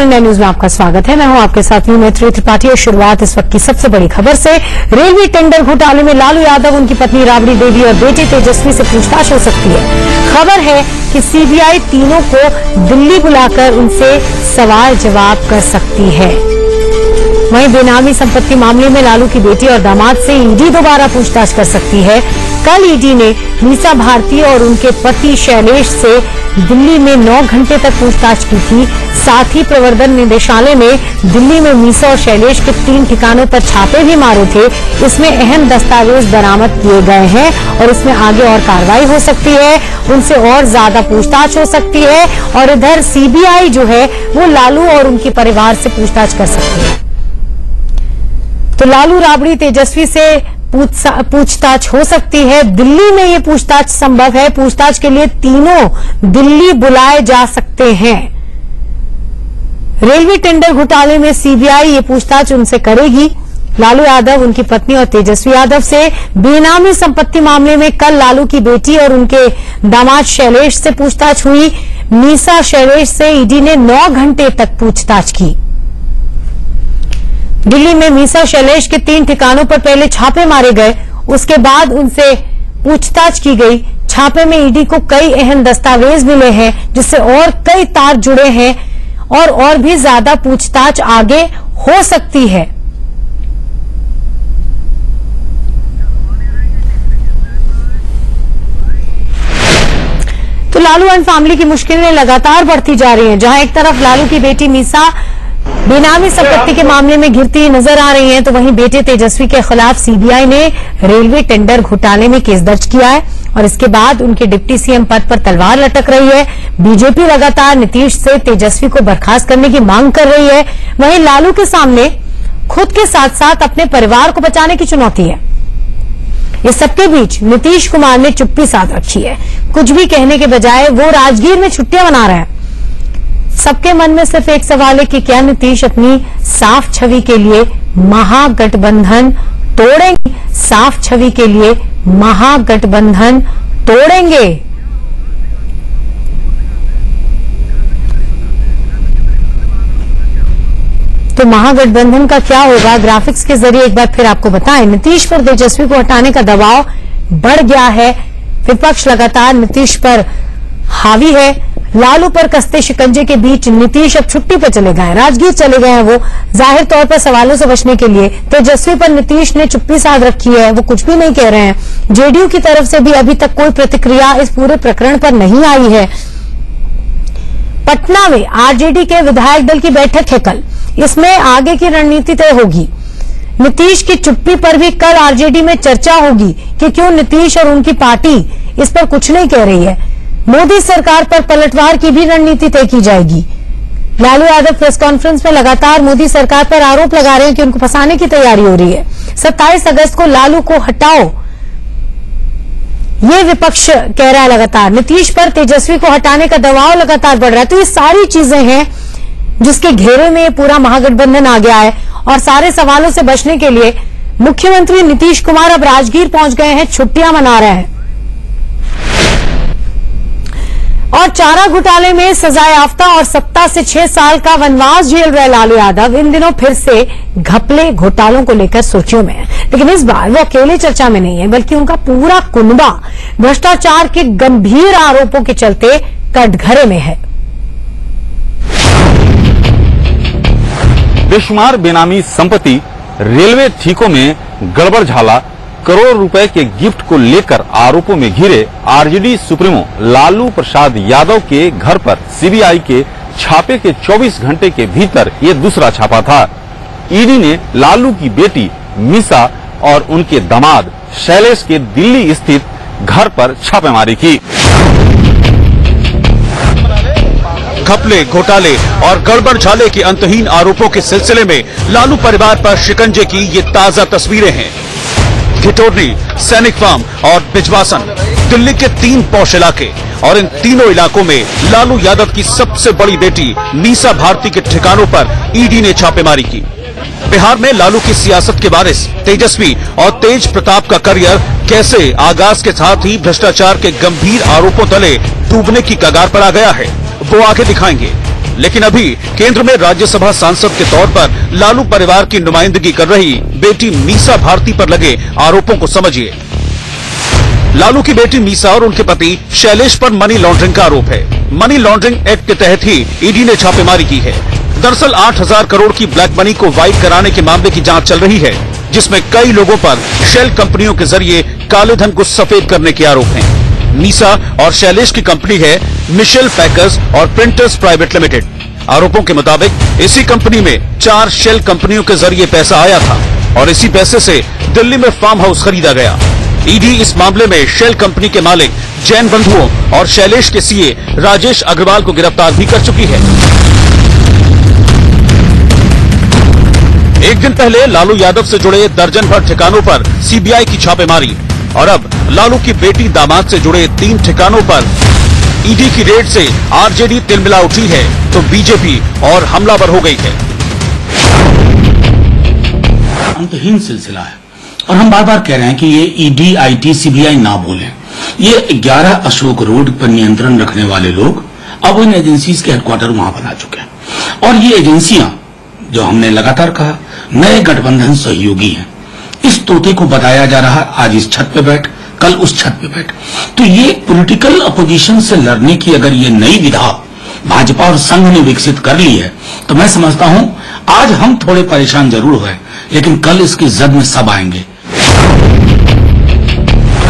नमस्कार, India news में आपका स्वागत है। मैं हूं आपके साथ मैत्री त्रिपाठी। शुरुआत इस वक्त की सबसे बड़ी खबर से। रेलवे टेंडर घोटाले में लालू यादव, उनकी पत्नी राबड़ी देवी और बेटे तेजस्वी से पूछताछ हो सकती है। खबर है कि सीबीआई तीनों को दिल्ली बुलाकर उनसे सवाल जवाब कर सकती है। वहीं बेनामी संपत्ति मामले में लालू की बेटी और दामाद से ईडी दोबारा पूछताछ कर सकती है। कल ईडी ने मीसा भारती और उनके पति शैलेश से दिल्ली में 9 घंटे तक पूछताछ की थी। साथ ही प्रवर्तन निदेशालय ने दिल्ली में मीसा और शैलेश के 3 ठिकानों पर छापे भी मारे थे। इसमें अहम दस्तावेज बरामद किए गए हैं और इसमें आगे और कार्रवाई हो सकती है, उनसे और ज्यादा पूछताछ हो सकती है। और इधर सीबीआई जो है वो लालू और उनके परिवार से पूछताछ कर सकती है। तो लालू, राबड़ी, तेजस्वी से पूछताछ हो सकती है। दिल्ली में ये पूछताछ संभव है। पूछताछ के लिए तीनों दिल्ली बुलाए जा सकते हैं। रेलवे टेंडर घोटाले में सीबीआई ये पूछताछ उनसे करेगी। लालू यादव, उनकी पत्नी और तेजस्वी यादव से बेनामी संपत्ति मामले में कल लालू की बेटी और उनके दामाद शैलेश से पूछताछ हुई। मीसा, शैलेश से ईडी ने 9 घंटे तक पूछताछ की। दिल्ली में मीसा, शैलेश के 3 ठिकानों पर पहले छापे मारे गए, उसके बाद उनसे पूछताछ की गई। छापे में ईडी को कई अहम दस्तावेज मिले हैं, जिससे और कई तार जुड़े हैं और भी ज्यादा पूछताछ आगे हो सकती है। तो लालू एंड फैमिली की मुश्किलें लगातार बढ़ती जा रही हैं। जहां एक तरफ लालू की बेटी मीसा बेनामी संपत्ति के मामले में घिरती नजर आ रही हैं, तो वहीं बेटे तेजस्वी के खिलाफ सीबीआई ने रेलवे टेंडर घोटाले में केस दर्ज किया है और इसके बाद उनके डिप्टी सीएम पद पर तलवार लटक रही है। बीजेपी लगातार नीतीश से तेजस्वी को बर्खास्त करने की मांग कर रही है। वहीं लालू के सामने खुद के साथ साथ अपने परिवार को बचाने की चुनौती है। इस सबके बीच नीतीश कुमार ने चुप्पी साध रखी है। कुछ भी कहने के बजाय वो राजगीर में छुट्टियां मना रहे हैं। सबके मन में सिर्फ एक सवाल है कि क्या नीतीश अपनी साफ छवि के लिए महागठबंधन तोड़ेंगे? साफ छवि के लिए महागठबंधन तोड़ेंगे? तो महागठबंधन का क्या होगा, ग्राफिक्स के जरिए एक बार फिर आपको बताएं। नीतीश पर तेजस्वी को हटाने का दबाव बढ़ गया है। विपक्ष लगातार नीतीश पर हावी है। लालू पर कसते शिकंजे के बीच नीतीश अब छुट्टी पर चले गए, राजगीर चले गए हैं। वो जाहिर तौर पर सवालों से बचने के लिए तेजस्वी पर नीतीश ने चुप्पी साध रखी है, वो कुछ भी नहीं कह रहे हैं। जेडीयू की तरफ से भी अभी तक कोई प्रतिक्रिया इस पूरे प्रकरण पर नहीं आई है। पटना में आरजेडी के विधायक दल की बैठक है कल, इसमें आगे की रणनीति तय होगी। नीतीश की चुप्पी पर भी कल आरजेडी में चर्चा होगी कि क्यों नीतीश और उनकी पार्टी इस पर कुछ नहीं कह रही है। मोदी सरकार पर पलटवार की भी रणनीति तय की जाएगी। लालू यादव प्रेस कॉन्फ्रेंस में लगातार मोदी सरकार पर आरोप लगा रहे हैं कि उनको फंसाने की तैयारी हो रही है। 27 अगस्त को लालू को हटाओ, ये विपक्ष कह रहा है लगातार। नीतीश पर तेजस्वी को हटाने का दबाव लगातार बढ़ रहा है। तो ये सारी चीजें हैं जिसके घेरे में पूरा महागठबंधन आ गया है और सारे सवालों से बचने के लिए मुख्यमंत्री नीतीश कुमार अब राजगीर पहुंच गए हैं, छुट्टियां मना रहे हैं। और चारा घोटाले में सजा याफ्ता और सत्ता से 6 साल का वनवास झेल रहे लालू यादव इन दिनों फिर से घपले घोटालों को लेकर सुर्खियों में है। लेकिन इस बार वो अकेले चर्चा में नहीं है, बल्कि उनका पूरा कुनबा भ्रष्टाचार के गंभीर आरोपों के चलते कटघरे में है। बेशुमार बेनामी संपत्ति, रेलवे ठेकों में गड़बड़ झाला, करोड़ रुपए के गिफ्ट को लेकर आरोपों में घिरे आरजेडी सुप्रीमो लालू प्रसाद यादव के घर पर सीबीआई के छापे के 24 घंटे के भीतर ये दूसरा छापा था। ईडी ने लालू की बेटी मीसा और उनके दामाद शैलेश के दिल्ली स्थित घर पर छापेमारी की। घपले, घोटाले और गड़बड़ झाले के अंतहीन आरोपों के सिलसिले में लालू परिवार पर शिकंजे की ये ताजा तस्वीरें हैं। घिटोरनी, सैनिक फार्म और बिजवासन, दिल्ली के 3 पौष इलाके और इन तीनों इलाकों में लालू यादव की सबसे बड़ी बेटी मीसा भारती के ठिकानों पर ईडी ने छापेमारी की। बिहार में लालू की सियासत के वारिस तेजस्वी और तेज प्रताप का करियर कैसे आगाज के साथ ही भ्रष्टाचार के गंभीर आरोपों तले डूबने की कगार पर आ गया है, वो आगे दिखाएंगे। लेकिन अभी केंद्र में राज्यसभा सांसद के तौर पर लालू परिवार की नुमाइंदगी कर रही बेटी मीसा भारती पर लगे आरोपों को समझिए। लालू की बेटी मीसा और उनके पति शैलेश पर मनी लॉन्ड्रिंग का आरोप है। मनी लॉन्ड्रिंग एक्ट के तहत ही ईडी ने छापेमारी की है। दरअसल 8,000 करोड़ की ब्लैक मनी को वाइट कराने के मामले की जांच चल रही है, जिसमें कई लोगों पर शेल कंपनियों के जरिए काले धन को सफेद करने के आरोप हैं। मीसा और शैलेश की कंपनी है मिशेल पैकर्स और प्रिंटर्स प्राइवेट लिमिटेड। आरोपों के मुताबिक इसी कंपनी में 4 शेल कंपनियों के जरिए पैसा आया था और इसी पैसे से दिल्ली में फार्म हाउस खरीदा गया। ईडी इस मामले में शेल कंपनी के मालिक जैन बंधुओं और शैलेश के सीए राजेश अग्रवाल को गिरफ्तार भी कर चुकी है। एक दिन पहले लालू यादव से जुड़े दर्जन भर ठिकानों पर सीबीआई की छापेमारी और अब लालू की बेटी दामाद से जुड़े 3 ठिकानों पर ईडी की रेड से आरजेडी तिलमिला उठी है तो बीजेपी और हमलावर हो गई है। अंतहीन सिलसिला है और हम बार बार कह रहे हैं कि ये ईडी, आईटी, सीबीआई ना बोलें। ये 11 अशोक रोड पर नियंत्रण रखने वाले लोग अब इन एजेंसीज के हेडक्वार्टर वहां बना चुके हैं और ये एजेंसियां, जो हमने लगातार कहा, नए गठबंधन सहयोगी हैं। इस तोते को बताया जा रहा, आज इस छत पे बैठ, कल उस छत पे बैठ। तो ये पॉलिटिकल अपोजिशन से लड़ने की अगर ये नई विधा भाजपा और संघ ने विकसित कर ली है तो मैं समझता हूं आज हम थोड़े परेशान जरूर हुए, लेकिन कल इसकी जद में सब आएंगे।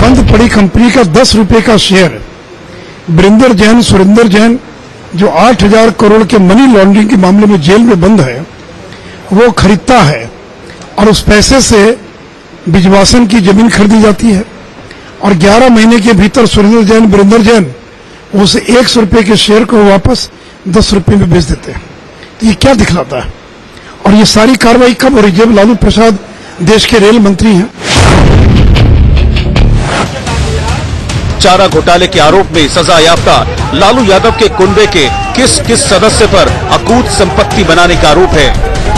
बंद पड़ी कंपनी का 10 रुपए का शेयर बरिंदर जैन, सुरेंद्र जैन, जो 8,000 करोड़ के मनी लॉन्ड्रिंग के मामले में जेल में बंद है, वो खरीदता है और उस पैसे से बिजवासन की जमीन खरीदी जाती है और 11 महीने के भीतर सुरेंद्र जैन, बरिंदर जैन उस 100 रुपए के शेयर को वापस 10 रुपए में बेच देते हैं। तो ये क्या दिखलाता है? और ये सारी कार्रवाई कब हो रही? जब लालू प्रसाद देश के रेल मंत्री हैं। चारा घोटाले के आरोप में सजा याफ्ता लालू यादव के कुनबे के किस किस सदस्य पर अकूत संपत्ति बनाने का आरोप है,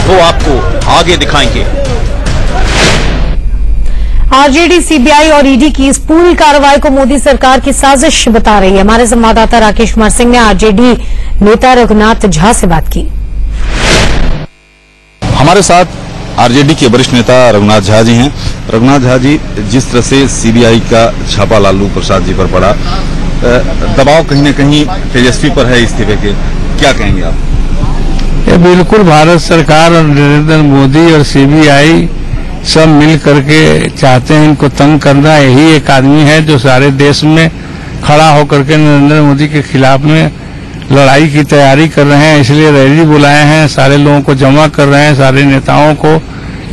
वो आपको आगे दिखाएंगे। आरजेडी, सीबीआई और ईडी की इस पूरी कार्रवाई को मोदी सरकार की साजिश बता रही है। हमारे संवाददाता राकेश कुमार सिंह ने आरजेडी नेता रघुनाथ झा से बात की। हमारे साथ आरजेडी के वरिष्ठ नेता रघुनाथ झा जी हैं। रघुनाथ झा जी, जिस तरह से सीबीआई का छापा लालू प्रसाद जी पर पड़ा, दबाव कहीं न कहीं तेजस्वी पर है इस्तीफे के, क्या कहेंगे आप? ये बिल्कुल भारत सरकार और नरेंद्र मोदी और सीबीआई सब मिल करके चाहते हैं इनको तंग करना। यही एक आदमी है जो सारे देश में खड़ा होकर के नरेंद्र मोदी के खिलाफ में लड़ाई की तैयारी कर रहे हैं, इसलिए रैली बुलाए हैं, सारे लोगों को जमा कर रहे हैं, सारे नेताओं को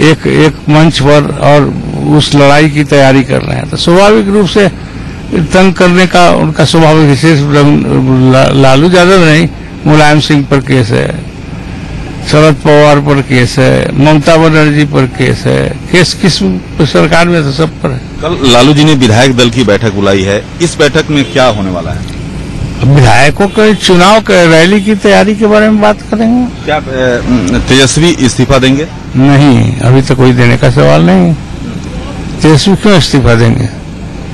एक मंच पर और उस लड़ाई की तैयारी कर रहे हैं। तो स्वाभाविक रूप से तंग करने का उनका स्वाभाविक विशेष लालू यादव नहीं, मुलायम सिंह पर केस है, शरद पवार पर केस है, ममता बनर्जी पर केस है, केस किस सरकार में तो सब पर है। कल लालू जी ने विधायक दल की बैठक बुलाई है, इस बैठक में क्या होने वाला है? विधायकों के चुनाव के रैली की तैयारी के बारे में बात करेंगे। क्या तेजस्वी इस्तीफा देंगे? नहीं, अभी तो कोई देने का सवाल नहीं। तेजस्वी क्यों इस्तीफा देंगे?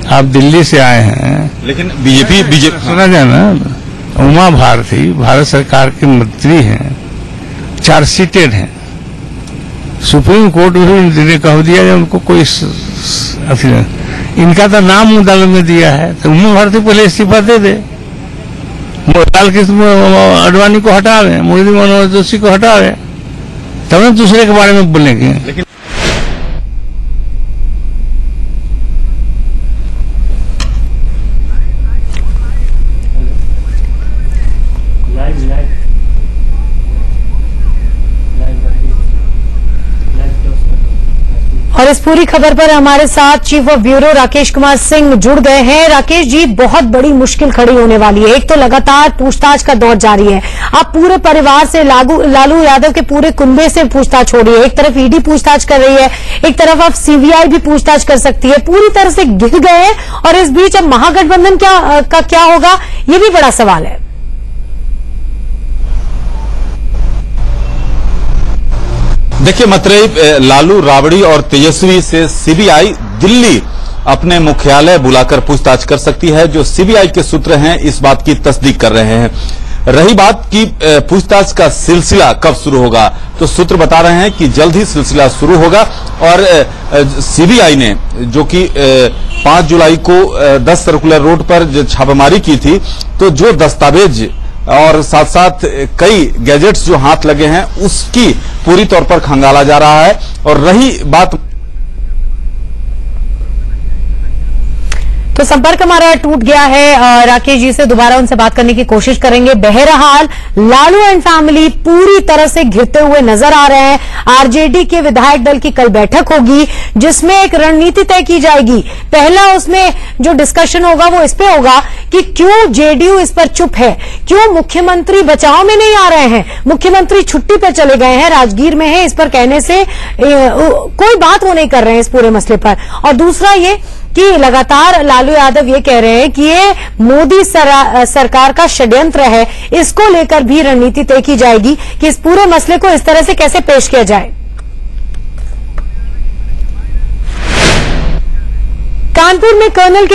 आप दिल्ली से आए हैं। लेकिन बीजेपी सुना जाए ना, उमा भारती भारत सरकार के मंत्री हैं, चार्जशीटेड हैं, सुप्रीम कोर्ट ने कह दिया है उनको कोई इनका तो नाम अदालत में दिया है, तो उमा भारती पहले इस्तीफा दे दे, मोहनलाल अडवाणी को हटा दें, मुरली मनोहर जोशी को हटा दें, तब ना दूसरे के बारे में बोलेंगे। और इस पूरी खबर पर हमारे साथ chief of bureau Rakesh Kumar Singh जुड़ गए हैं। राकेश जी, बहुत बड़ी मुश्किल खड़ी होने वाली है। एक तो लगातार पूछताछ का दौर जारी है, आप पूरे परिवार से लालू यादव के पूरे कुनबे से पूछताछ हो रही है। एक तरफ ईडी पूछताछ कर रही है, एक तरफ अब सीबीआई भी पूछताछ कर सकती है। पूरी तरह से घिर गए हैं और इस बीच अब महागठबंधन का क्या होगा, ये भी बड़ा सवाल है। देखिए मतरेई, लालू, राबड़ी और तेजस्वी से सीबीआई दिल्ली अपने मुख्यालय बुलाकर पूछताछ कर सकती है। जो सीबीआई के सूत्र हैं इस बात की तस्दीक कर रहे हैं। रही बात की पूछताछ का सिलसिला कब शुरू होगा, तो सूत्र बता रहे हैं कि जल्द ही सिलसिला शुरू होगा और सीबीआई ने जो कि 5 जुलाई को 10 सर्कुलर रोड पर जो छापेमारी की थी, तो जो दस्तावेज और साथ साथ कई गैजेट्स जो हाथ लगे हैं उसकी पूरी तौर पर खंगाला जा रहा है। और रही बात, तो संपर्क हमारा टूट गया है राकेश जी से, दोबारा उनसे बात करने की कोशिश करेंगे। बहरहाल लालू एंड फैमिली पूरी तरह से घिरते हुए नजर आ रहे हैं। आरजेडी के विधायक दल की कल बैठक होगी जिसमें एक रणनीति तय की जाएगी। पहला उसमें जो डिस्कशन होगा वो इस पे होगा कि क्यों जेडीयू इस पर चुप है, क्यों मुख्यमंत्री बचाव में नहीं आ रहे हैं, मुख्यमंत्री छुट्टी पर चले गए हैं, राजगीर में है, इस पर कहने से कोई बात वो नहीं कर रहे हैं इस पूरे मसले पर। और दूसरा ये कि लगातार लालू यादव ये कह रहे हैं कि ये मोदी सरकार का षड्यंत्र है, इसको लेकर भी रणनीति तय की जाएगी कि इस पूरे मसले को इस तरह से कैसे पेश किया जाए। कानपुर में कर्नल की